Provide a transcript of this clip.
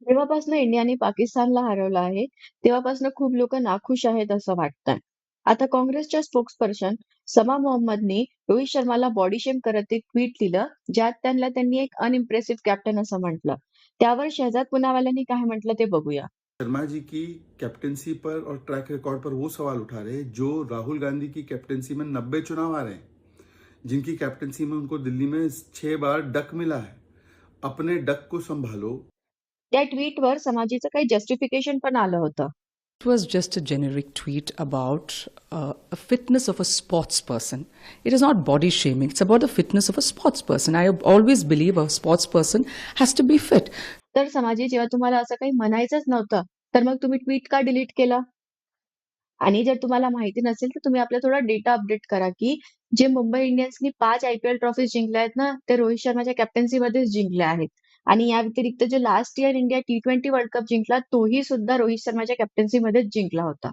जेव्हापासून इंडियाने पाकिस्तानला हरवलं आहे, तेव्हापासून खूप लोक नाखुश आहेत असं वाटतंय. आता काँग्रेसच्या स्पोक्सपर्सन समा मोहम्मदनी रोहित शर्माला बॉडी शेम करत एक ट्विट लिहिलं, ज्यात त्यांनी एक अनइम्प्रेसिव्ह कॅप्टन असं म्हटलं. त्यावर शहजाद पुनावाल्यांनी काय म्हटलं ते बघूया. शर्मा जी की कैप्टेंसी पर और ट्रैक रिकॉर्ड पर वो सवाल उठा रहे हैं जो राहुल गांधी की कैप्टेंसी में 90 चुनाव आ रहे हैं, जिनकी कैप्टेंसी में उनको दिल्ली में 6 बार डक मिला है। अपने डक को संभालो। त्या ट्विटवर समाजीचं काही जस्टिफिकेशन पण आलं होतं. It was just a generic tweet about a fitness of a sports person. It is not body shaming. It's about the fitness of a sports person. I always believe a sports person has to be fit. तर समाजी जेव्हा तुम्हाला असं काही म्हणायचंच नव्हतं, तर मग तुम्ही ट्विट का डिलीट केलं? आणि जर तुम्हाला माहिती नसेल, तर तुम्ही आपला थोडा डेटा अपडेट करा, की जे मुंबई इंडियन्सनी 5 आय-पी-एल ट्रॉफीज जिंकल्या आहेत ना, ते रोहित शर्माच्या कॅप्टन्सीमध्येच जिंकल्या आहेत. आणि या व्यतिरिक्त जो last year India T20 world cup जिंकला, तोही सुद्धा रोहित शर्माच्या कॅप्टन्सीमध्येच जिंकला होता.